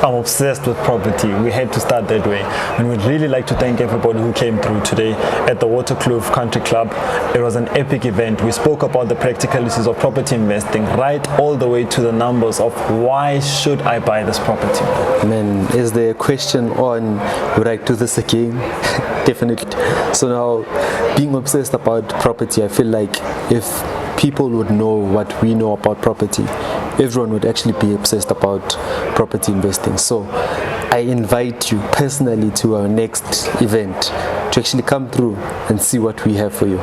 I'm obsessed with property. We had to start that way. And we'd really like to thank everybody who came through today at the Waterkloof Country Club. It was an epic event. We spoke about the practicalities of property investing, right all the way to the numbers of why should I buy this property. Man, is there a question on would I do this again? Definitely. So now, being obsessed about property, I feel like if people would know what we know about property, everyone would actually be obsessed about property investing. So I invite you personally to our next event to actually come through and see what we have for you.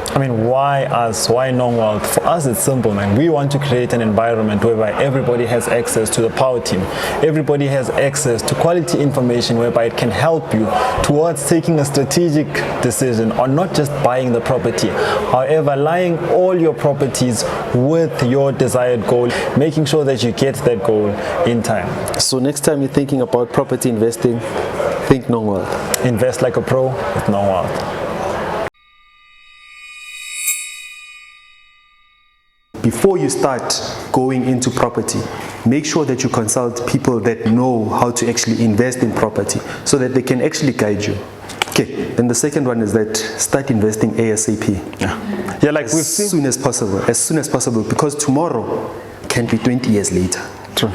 I mean, why us? Why Nong Wealth? For us, it's simple, man. We want to create an environment whereby everybody has access to the power team. Everybody has access to quality information whereby it can help you towards taking a strategic decision on not just buying the property, however, aligning all your properties with your desired goal, making sure that you get that goal in time. So next time you're thinking about property investing, think Nong Wealth. Invest like a pro with Nong Wealth. Before you start going into property, make sure that you consult people that know how to actually invest in property so that they can actually guide you. Okay, then the second one is that start investing ASAP. Yeah, like as soon as possible, because tomorrow can be 20 years later. True.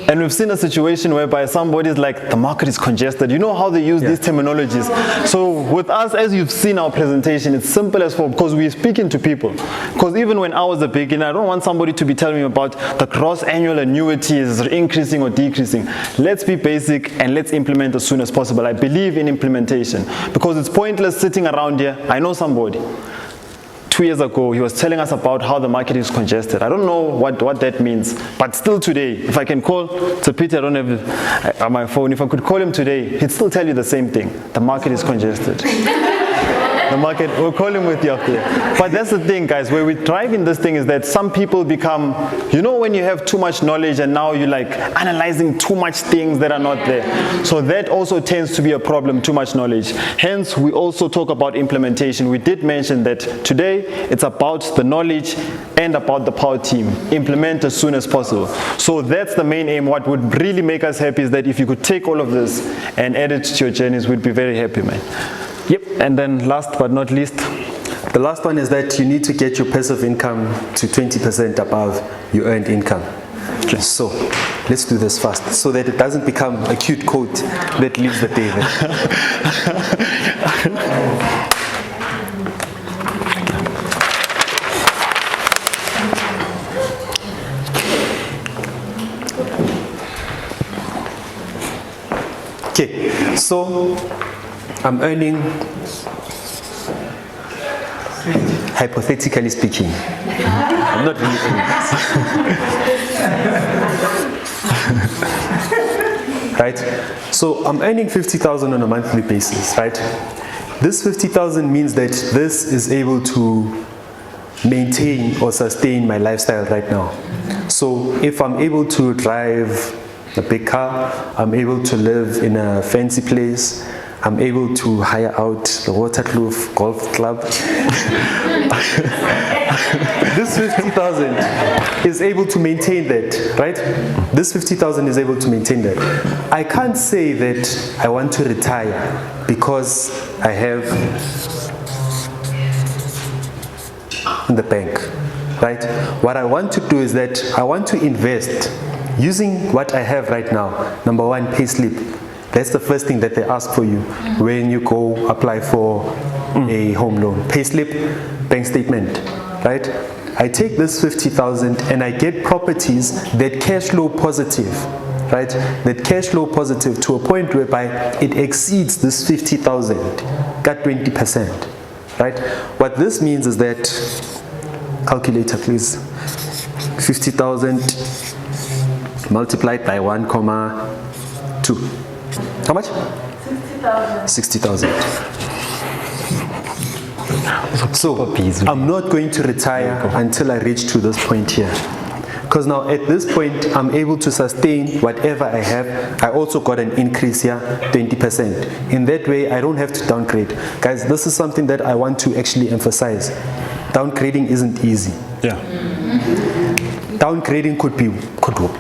And we've seen a situation whereby somebody's like, the market is congested. You know how they use these terminologies. So with us, as you've seen our presentation, it's simple as for, because we're speaking to people. Because even when I was a beginner, I don't want somebody to be telling me about the gross annual annuity is increasing or decreasing. Let's be basic and let's implement as soon as possible. I believe in implementation because it's pointless sitting around here. I know somebody. 2 years ago, he was telling us about how the market is congested. I don't know what that means, but still today, if I can call, to Peter, I don't have it on my phone, if I could call him today, he'd still tell you the same thing. The market is congested. The market, we'll call him with you after that. But that's the thing, guys, where we drive in this thing is that some people become, you know, when you have too much knowledge and now you're like analyzing too much things that are not there. So that also tends to be a problem, too much knowledge. Hence, we also talk about implementation. We did mention that today it's about the knowledge and about the power team. Implement as soon as possible. So that's the main aim. What would really make us happy is that if you could take all of this and add it to your journeys, we'd be very happy, man. Yep, and then last but not least, the last one is that you need to get your passive income to 20% above your earned income. Okay. So let's do this fast so that it doesn't become a cute quote that leaves the day there. Okay, so I'm earning, hypothetically speaking, I'm not really earning this. Right? So I'm earning 50,000 on a monthly basis, right? This 50,000 means that this is able to maintain or sustain my lifestyle right now. So if I'm able to drive a big car, I'm able to live in a fancy place, I'm able to hire out the Waterkloof Golf Club. This 50,000 is able to maintain that, right? This 50,000 is able to maintain that. I can't say that I want to retire because I have in the bank, right? What I want to do is that I want to invest using what I have right now. Number one, payslip. That's the first thing that they ask for you when you go apply for a home loan. Payslip, bank statement, right? I take this 50,000 and I get properties that cash flow positive, right? That cash flow positive to a point whereby it exceeds this 50,000, got 20%, right? What this means is that, calculator please, 50,000 multiplied by 1,2. How much? 60,000. So I'm not going to retire until I reach to this point here. Because now at this point, I'm able to sustain whatever I have. I also got an increase here, 20%. In that way, I don't have to downgrade. Guys, this is something that I want to actually emphasize. Downgrading isn't easy. Yeah. downgrading could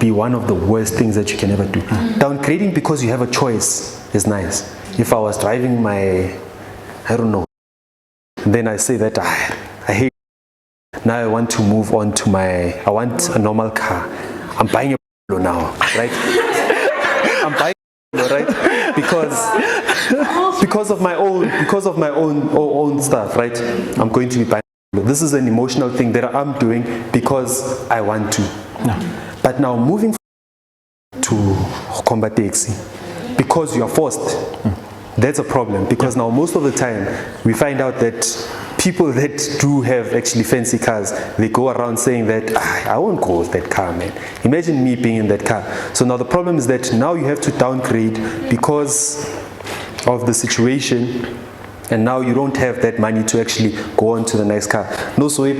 be one of the worst things that you can ever do. Downgrading because you have a choice is nice. If I was driving my, I don't know, then I say that I hate, now I want to move on to I want a normal car. I'm buying a now, right? I'm buying right? Because of my own stuff, right? I'm going to be buying. This is an emotional thing that I'm doing because I want to. No. But now moving to combat taxi, because you are forced, that's a problem. Because now most of the time we find out that people that do have actually fancy cars, they go around saying that I won't go with that car, man. Imagine me being in that car. So now the problem is that now you have to downgrade because of the situation, and now you don't have that money to actually go on to the next car. No, so it's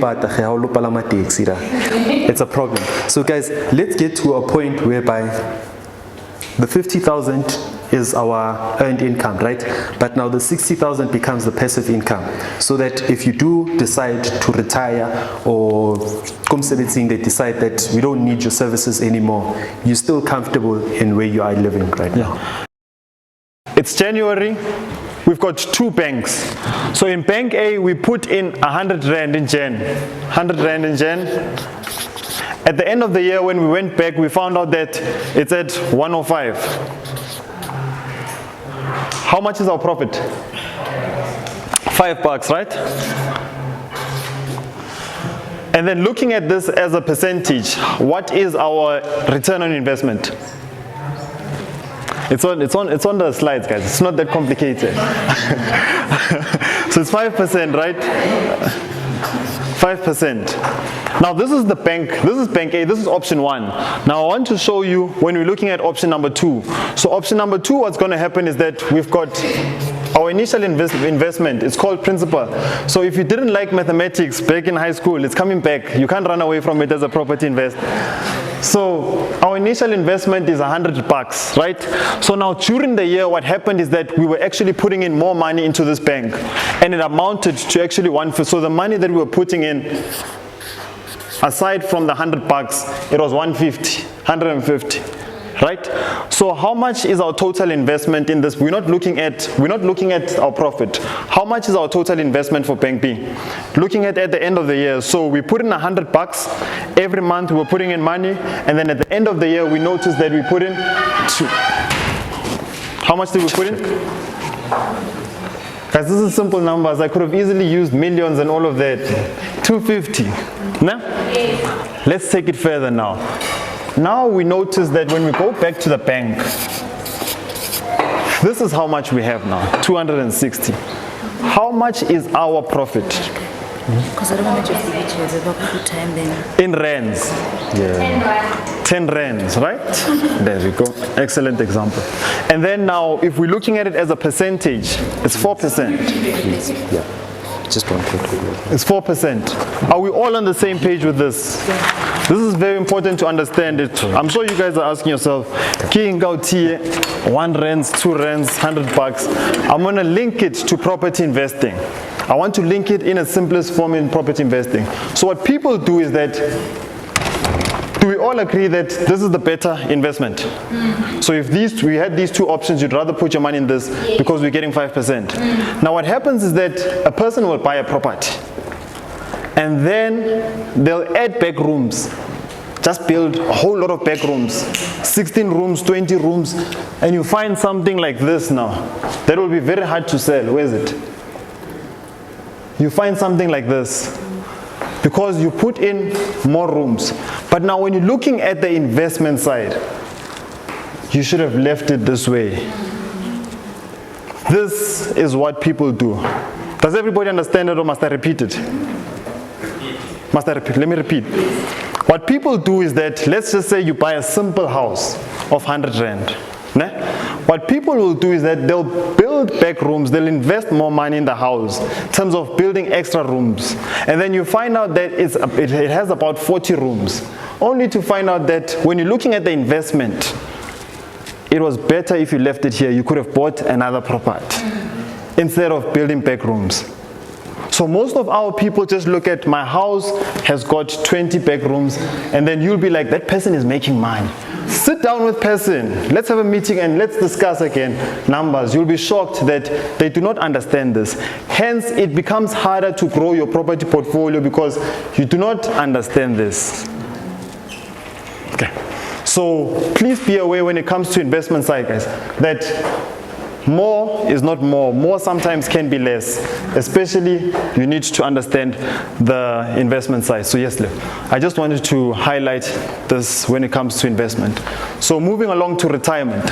a problem. So guys, let's get to a point whereby the 50,000 is our earned income, right? But now the 60,000 becomes the passive income, so that if you do decide to retire or they decide that we don't need your services anymore, you're still comfortable in where you are living right now. It's January. We've got two banks. So in Bank A, we put in 100 Rand in Jan. 100 Rand in Jan. At the end of the year, when we went back, we found out that it's at 105. How much is our profit? $5, right? And then looking at this as a percentage, what is our return on investment? It's on the slides, guys. It's not that complicated. So it's 5%, right? 5%. Now this is the bank. This is Bank A. This is option 1. Now I want to show you when we're looking at option number 2. So option number 2, what's going to happen is that we've got our initial investment. It's called principal. So if you didn't like mathematics back in high school, it's coming back. You can't run away from it as a property investor. So our initial investment is $100, right? So now during the year, what happened is that we were actually putting in more money into this bank, and it amounted to actually so the money that we were putting in, aside from the $100, it was 150, right? So how much is our total investment in this? We're not looking at our profit. How much is our total investment for Bank B? Looking at the end of the year. So we put in $100 every month. We were putting in money, and then at the end of the year, we noticed that we put in how much did we put in? Guys, this is simple numbers. I could have easily used millions and all of that. 250. No? Let's take it further now. Now we notice that when we go back to the bank, this is how much we have now, 260. How much is our profit? Because I don't want to just give it to you, it's about good time then. In rands. Yeah. 10 rands, right? There we go. Excellent example. And then now, if we're looking at it as a percentage, it's 4%. Yeah. Just one point. It's 4%. Are we all on the same page with this? This is very important to understand it. I'm sure you guys are asking yourself, King out here, 1 rand, 2 rands, $100. I'm going to link it to property investing. I want to link it in its simplest form in property investing. So what people do is that, do we all agree that this is the better investment? So if we had these two options, you'd rather put your money in this because we're getting 5%. Now what happens is that a person will buy a property, and then they'll add back rooms. Just build a whole lot of back rooms, 16 rooms, 20 rooms, and you find something like this now. That will be very hard to sell. Where is it? You find something like this because you put in more rooms. But now when you're looking at the investment side, you should have left it this way. This is what people do. Does everybody understand it, or must I repeat it? Must I repeat? Let me repeat. What people do is that, let's just say you buy a simple house of 100 rand. What people will do is that they'll build back rooms, they'll invest more money in the house in terms of building extra rooms. And then you find out that it has about 40 rooms. Only to find out that when you're looking at the investment, it was better if you left it here. You could have bought another property instead of building back rooms. So So most of our people just look at, my house has got 20 bedrooms, and then you'll be like, that person is making money. Sit down with person, let's have a meeting and let's discuss again numbers. You'll be shocked that they do not understand this. Hence, it becomes harder to grow your property portfolio because you do not understand this. Okay. So please be aware when it comes to investment side, guys, that more is not more. More sometimes can be less. Especially, you need to understand the investment side. So yes, I just wanted to highlight this when it comes to investment. So moving along to retirement.